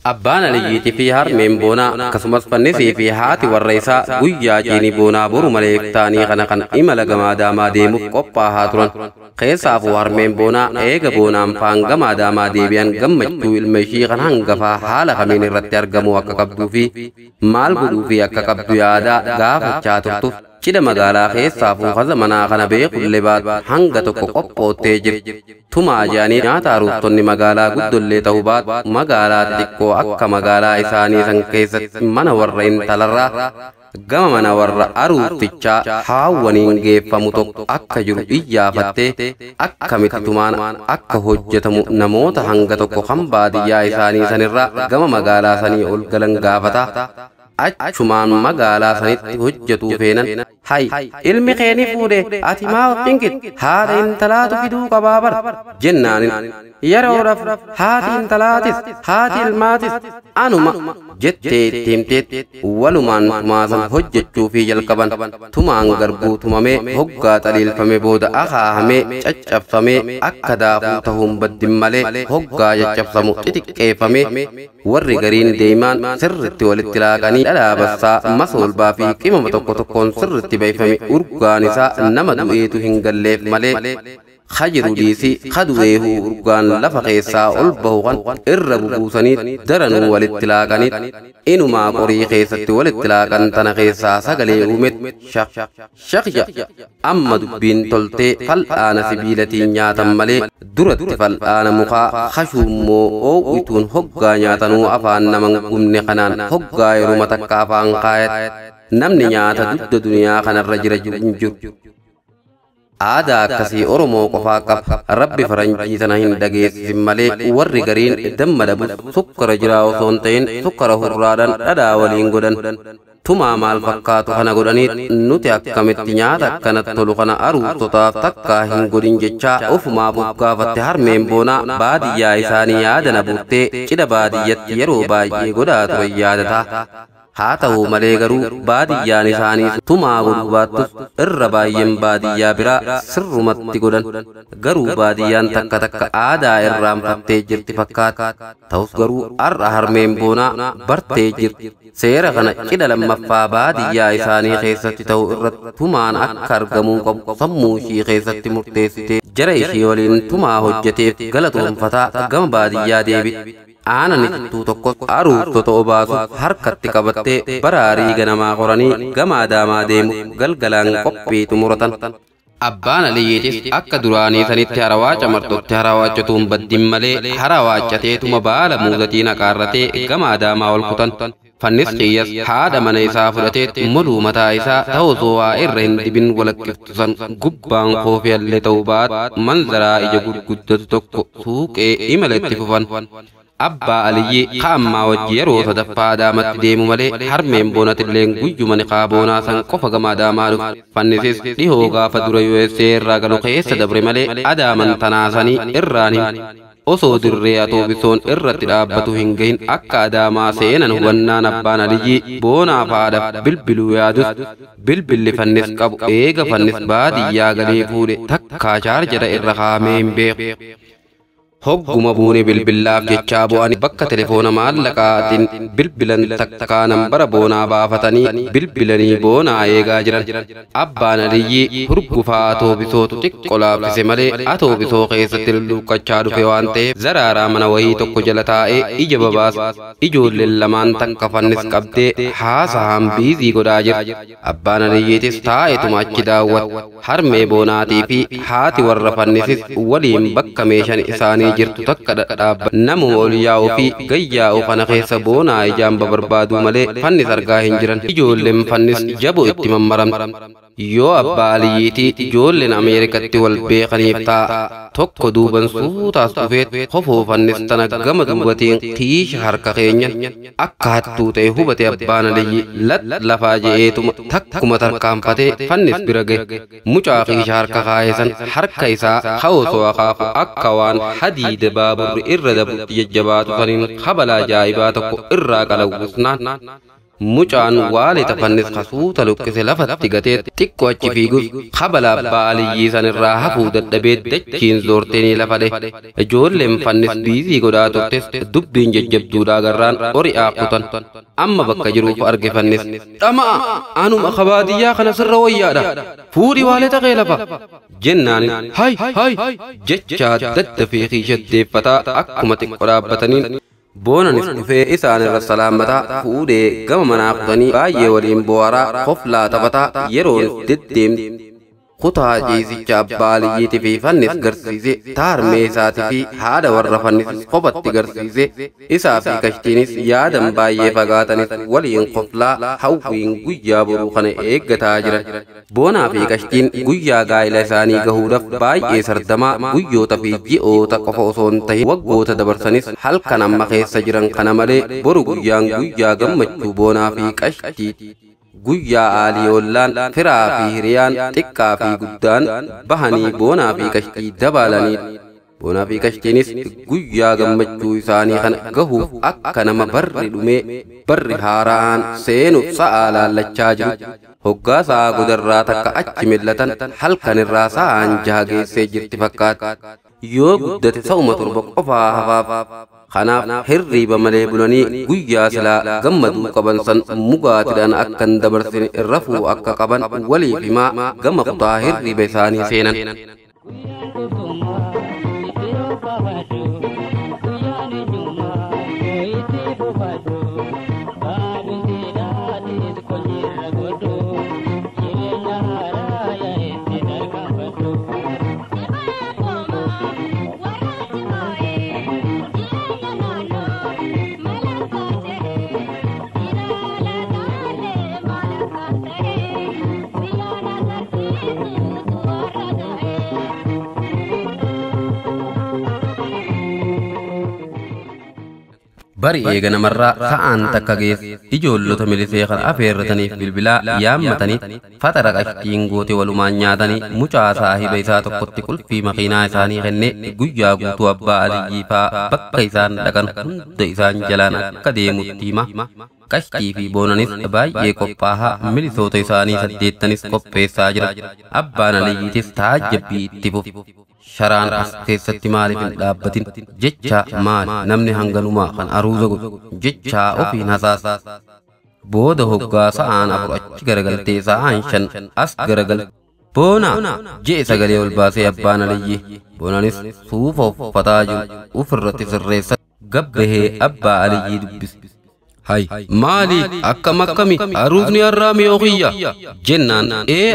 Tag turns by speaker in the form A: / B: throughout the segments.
A: Abbaan Aliyyiitii fi harmeen boonaa akkasumas fannisii fi haati warra isaa guyyaa jiini boonaa boru maleektaanii kana kan imala gamaa daamaa deemuuf qophaa'aa turan. Keessaafuu harmeen boonaa eega boonaan faan gamaa daamaa deebi'an gammachuu ilma ishii kan hangafaa haala kamiin irratti argamu akka qabduu fi maal godhuu fi akka qabdu yaadaa gaafachaa turtuuf cidha magaalaa keessaafuu haza manaa kana beekullee baatu hanga tokko qophoottee jirti. Tumaa jaanii nyaata aruuftonni magaalaa guddollee ta'uu baatu magaalaa xixiqqoo akka magaalaa isaanii san keessatti mana warra intalarraa gama mana warra aruuftichaa haawwaniin geeffamu tokko akka jiru iyyaafattee akkamitti tumaan akka hojjetamu namoota hanga tokko kan baadiyyaa isaanii sanirraa gama magaalaa sanii ol galan gaafata. Achumaan magaalaa sanitti hojjetuu feenan hay ilmi keeni fuudhe ati maa wajjinkit haadha intalaatu fiduu qabaa bar jennaanin yeroodhaaf haati intalaatis haati ilmaatis anuma jettee itti himteetti walumaan tumaasan hojjechuu fi jalqaban. Tumaan garbuu tumamee hoggaa xaliilfame booda akaahamee caccabsamee akka daakuu ta'uun baddin malee hoggaa caccabsamu xixiqqeeffamee warri gariin deemaan sirritti walitti laaqanii dhadhaabassaa masoolbaa fi qimama tokko tokkoon sirritti beeyfame urgaan isaa nama du'eetu hin galleef malee hajiru dhiisii kadu'eehu urgaan lafa keessaa ol bahu kan irra bubuusanii daranuu walitti laaqanii inumaa qorii keessatti walitti laaqan tana keessaa sagalee uumet shaqja amma dubbiin toltee fal'aana sibiilatiin nyaatan malee duratti fal'aana mukaa hashuummoo oowwituun hoggaa nyaatanuu afaan naman gumne kanaan hoggaa yeruma takka afaan kaayat namni nyaata dudda duniyaa kanarra jira hin jiru. Aadaa akkasii Oromoo qofaa qaba. Rabbi faranjii tana hin dhageessisin malee warri gariin damma dhabuuf sukkara jiraa osoo hin ta'in sukkara hurraadhaan dhadhaa waliin godhan. Tumaa maal fakkaatu kana godhaniit nuti akkamitti nyaata akkanatti tolu kana aruustotaaf takkaa hin godhin jechaa ofumaa buggaafatte harmeen boonaa baadiyyaa isaanii yaadana buuttee cidha baadiyyatti yeroo baay'ee godhaa ture yaadataa. Haa ta'u malee garuu baadiyyaan isaanii tumaa godhuu baattus irra baay'een baadiyyaa biraa sirrumatti godhan. Garuu baadiyyaan takka takka aadaa irraanfattee jirti fakkaata. Ta'us garuu har'a harmeen boonaa bartee jirti. Seera kana cidha lammaffaa baadiyyaa isaanii keessatti ta'u irratti tumaan akka argamuu qabu sammuu ishii keessatti murteessitee jara ishii waliin tumaa hojjeteef galatoonfataa gama baadiyyaa deebi'e. Aanani tuttuu tokkos aruuftota obaasuuf harkatti qabattee baraarii ganamaa qoranii gama adaamaa deemuuf galgalaan qophii xumuratan. Abbaan Aliyyiitis akka duraanii sanitti harawaaca martotti harawaachatuun baddin malee harawaachateetuma baala muuzatii naqaarratee gama adaamaa ol kutan. Fannis xiyyas haadha mana isaa fudhatee moluu mataa isaa ta'usoo waa irra hin dibin walakkiftusan gubbaan koofiyallee ta'uu baatu manzaraa ija gurguddatu tokko suuqee imaletti fufan. Abbaa Aliyyii kaammaa wajji yeroo sadaffaa adaamatti deemu malee harmeen boonatilleen guyyuma niqaa boonaa san qofa gama adaamaa dhufe. Fannisis dhihoo gaafa dura USA irraa galu keessa dabre malee adaaman tanaasanii irraan hin osoo dirree atoobisoon irratti dhaabbatu hin gahin akka adaamaa seenan hubannaan abbaan Aliyyii boonaaf haadhaaf bilbiluu yaadus bilbilli fannis qabu eega fannis baadiyyaa galee fuudhe takkaa chaarjara irra kaamee hin beeku. Hogguma buune bilbilaaf jechaa bu'anii bakka telefoona maallaqaatiin bilbilan takkaa nambara boonaa baafatanii bilbilanii boonaa eegaa jiran. Abbaan Aliyyii hurgufaa atoobisootu xiqqoo laaffise malee atoobisoo keessatti lulluuqqachaa dhufe waan ta'eef zaraaraa mana wayii tokko jala taa'ee ija babaasa. Ijoolleen lamaan takka fannis qabdee haasa'aan biizii godhaa jira. Abbaan Aliyyiitis taa'etuma achi daawwata. Harmee boonaatii fi haati warra fannisis waliin bakka meeshaan isaanii jirtu takka dhadhaabba namuma ol yaa'uu fi gayyaa'u kana keessa boonaa ijaan barbaaduu malee fannis argaa hin jiran. Ijoolleen fannis jaboo itti mammaramte. Yoo abbaa Aliyyiitii ijoolleen Ameerikatti wal beekaniif taa'a tokko duuban suutaas dhufeet hofoo fannis tana gama duubatiin tiisha harka keenyan akka hattuu ta'e hubate abbaan Aliyyii lafaa je'eetuma takkuma tarkaanfatee fannis bira gahe. Mucaa kiisha harka kaayesan harka isaa osoo akaafu akka waan hadiida baaburri irra dabutti jajjabaatu saniin habala ajaa'ibaa tokko irraa qalawwisnaan mucaan waale tafannis kasuuta luqqise lafatti gatee xiqqoo achi fiigus kabala abbaa aliyyii sanirraa hafuu dadhabee dachiin zoorteenii lafade ijoolleen fannis biizii godhaa turtes dubbiin jajjabduudhaa garraan ori'aa kutan amma bakka jiruuf arge fannis dhama'a anuma kabaadiyyaa kana sirra wayyaadha fuudhi waale taqee lafa jennaanin hay jechaa daddafee kiishaddeeffataa akkuma xiqqoo dhaabbataniin boonanis dhufee isaanirra salaamataa fuudhee gama manaa kutanii baay'ee waliin boo'araa koflaa taphataa yeroon deddeemti kutaa ciisicha abbaa aliyyiitii fi fannis garsiise taarmee isaatii fi haadha warra fannisis kophatti garsiise isaa fi kashtiinis yaadan baay'ee fagaatanis waliin koflaa hawwiin guyyaa boruu kana eeggataa jiran boonaa fi kashtiin guyyaa gaa'ila isaanii gahuudhaaf baay'ee sardamaa guyyoota fi ji'oota qofa osoo hin tahin waggoota dabarsanis halkan amma keessa jiran kana malee boru guyyaan guyyaa gammachuu boonaa fi kashtiiti guyyaa aaliyoollaan firaa fi hiriyaan xiqqaa fi guddaan bahanii boonaa fi kashtii dabalanii boonaa fi kashtiinis guyyaa gammachuu isaanii kana gahuuf akka nama barri dhumee barri haaraan seenuuf sa'aa laallachaa jiru hoggaa sa'aa godarraa takka achi millatan halkanirraa sa'aan jaha geessee jirti fakkaata yoo guddate sa'uma torba qofaa hafaaf kanaaf hirriiba malee bulanii guyyaa silaa gammaduu qaban san mugaatidhaan akka hin dabarsine rafuu akka qaban waliif himaa gama kutaa hirriiba isaanii seenan. bari eega namarraa sa'aan takka geesse ijoollota milisee kan afeerrataniif bilbilaa yaammatanii fatara qashtiin goote walumaan nyaatanii mucaa saahiba isaa tokkotti qulfii makiinaa isaanii kennee guyyaa guutuu abbaa aliyyii faa bakka isaan dhaqan hunda isaan jalaan akka deemutti hima qashtii fi boonanis baay'ee qophaahaa milisoota isaanii 8 qopheessaa jira abbaan aliyyiitis taajjabbii itti fufe sharaan as keessatti maaliif hin dhaabbatin jecha maali namni hanganumaa kan aruuza godhu jecha ofiin hasaasa booda hoggaa sa'aan 4 achi garagaltee sa'aan 5 as garagal boona jee sagalee ol baasee abbaan aliyyii boonanis suufa uffataa jiru ufirratti sirreessa gabbahee abbaa aliyyii dubbise hay maali akkam akkami aruusni arraa mi'ooqiyya jennaan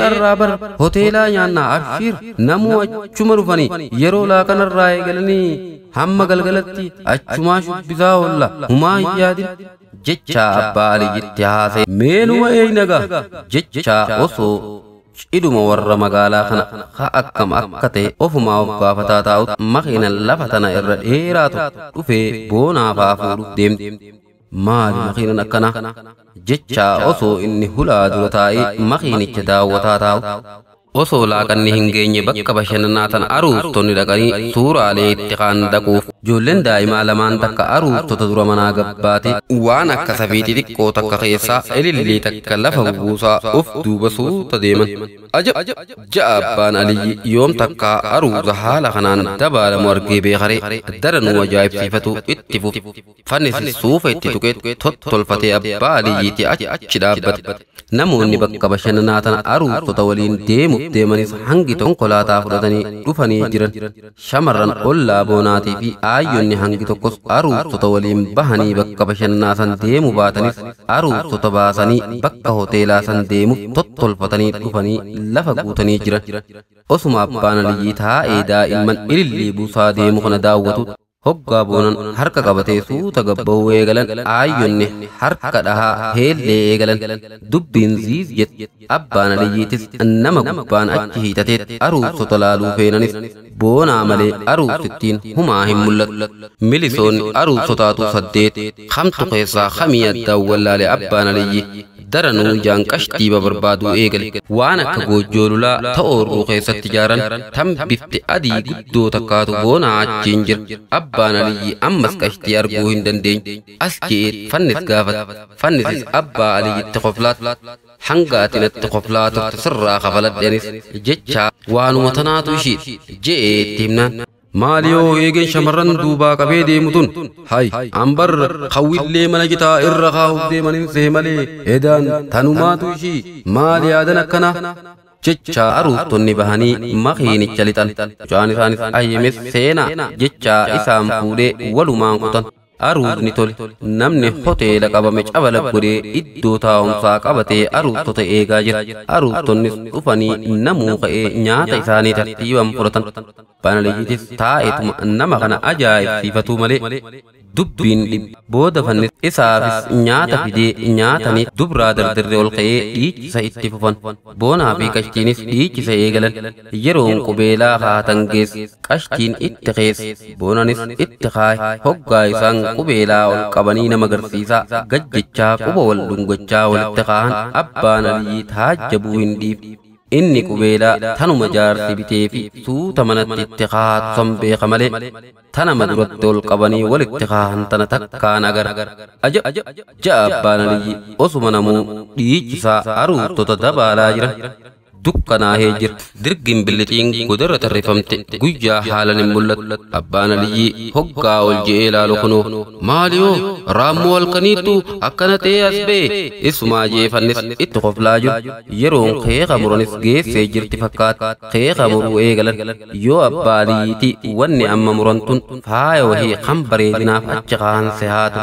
A: arraa bar hoteelaa nyaannaa abshiir namuu achuma dhufanii yeroo laakanarraa eegalanii hamma galgalatti achumaa shubbisaa oolla humaa hin yaadin jecha abbaa aliyyitti haasee meenuma eeynagaa jecha osoo ciduma warra magaalaa kana ha akkam akka ta'e ofumaa of gaafataa taa'utti makiina lafa tana irra dheeraatu dhufee boonaafaa fuudhuuf deemte maali makiinan akkana jecha osoo inni hulaa dura taa'ee makiinicha daawwataa taa'u osoo laaqanni hin geenye bakka bashannanaa tana aruustonni dhaqanii suuraalee itti kaan dhaquuf ijoolleen daa'imaa lamaan takka aruustota dura manaa gabbaate waan akka safiitii xiqqoo takka keessaa ilillii takka lafa buusaa of duuba suuta deeman ajab ja'a abbaan aliyyi yoom takka aruuza haala kanaan dabaalamu argee beekaree daranuu ajaa'ibsiifatu itti fufe fannis suufa itti tuqee tottolfatee abbaa aliyyiitti achi dhaabbate namoonni bakka bashannanaa tana aruustota waliin deemanis hangi konkolaataa fudhatanii dhufanii jiran shamarran ollaa boonaatii fi aayyonni hangi tokkos aruustota waliin bahanii bakka bashannanaa san deemu baatanis aruustota baasanii bakka hoteelaa san deemuuf tottolfatanii dhufanii lafa guutanii jiran osuma abbaan aliyyii taa'ee daa'imman ilillii buusaa deemu kana daawwatu hoggaa boonan harka qabatee suuta gabba'uu eegalan aayyonni harka dhahaa heellee eegalan dubbiin ziiz jette abbaan aliyyiitis nama gubbaan achi hiitateet aruustota laaluu feenanis boonaa malee aruustittiin humaa hin mul'atu milisoonni aruustotaatu 8 kamtu keessaa kamii addaan wallaale abbaan aliyyi daranuu ijaan qashtii barbaaduu eegale waan akka goojjoolulaa ta'oorruu keessatti ijaaran tan bifte adii guddoo takkaatu boonaa achiin jira. Abbaan Aliyyi ammas qashtii arguu hin dandeenye as je'eet fannis gaafate. Fannisis abbaa Aliyyitti qoflaat hanga ati natti qoflaa turte sirraa kafaladhenis jecha waanuma tanaatu ishiidha je'eetti himnaan. Maaliyoo eegen shamarran duubaa qabee deemu tun hay ambar hawwillee mana gitaa irra kaa'uuf deemanin see malee edaan tanumaatu ishii maali yaadan akkana jecha aruuttonni bahanii makiinicha lixan. Mucaan isaanis ayyames seenaa jecha isaan fuudhee walumaan kutan. Aruusni tole namni hoteela qabame cabala godhee iddoo taa'umsaa qabatee aruustota eegaa jira. Aruustonnis dhufanii namuu ka'ee nyaata isaanii tartiibaan fudhatan. Abbaan Aliyyiitis taa'eetuma nama kana ajaa'ibsiifatu malee dubbiin booda fannis isaafis nyaata fidee nyaatanii dubraa dardarre ol ka'ee dhiichisa itti fufan. Boonaa fi qashtiinis dhiichisa eegalan. Yeroon qubeelaa haatan geesse qashtiin itti keesse boonanis itti kaaye hoggaa isaan qubeelaa ol qabanii nama agarsiisaa gajjechaa quba wal dhungachaa walitti kaahan abbaan Aliyyi taajjabuu hin dhiifne. Inni qubeelaa tanuma jaarsi bitee fi suuta manatti itti kaa'atu san beeka malee tanama duratti ol qabanii walitti kaahan tana takkaan agara. Ja'a abbaan Aliyyi osuma namuu dhiichisaa aruuttota dabaalaa jira. Dukkanaahee jira. Dirgin billixiin godarra tarreeffamte guyyaa haalan hin mul'atu. Abbaan Aliyyi hoggaa ol je'ee ilaalu kunoo maaliyoo raammoo halkaniittu akkana ta'ee as ba'e isumaa jeefannis itti qoflaa jiru. Yeroon keeka muranis geessee jirti fakkaata. Keeka muruu eegalan yoo abbaa Aliyyiiti wanni amma murantun faaya wahii kan bareedinaaf achi kaanse haatu.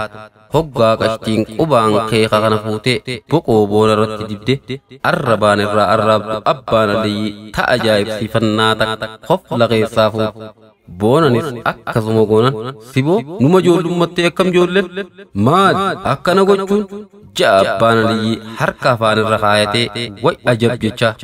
A: Hoggaa qashtiin qubaan keeka kana fuutee boqoo boona irratti dibde arrabaan irraa arraabdu abbaan Aliyyi ta'a ajaa'ibsiifannaa takka qofla keessaa fuudhu. Boonanis akkasuma goonan siboo numa ijoollummattee akkam ijoolleen maali akkana gochuun ja'a abbaan Aliyyi harka afaan irra kaayatee way ajab jechaa.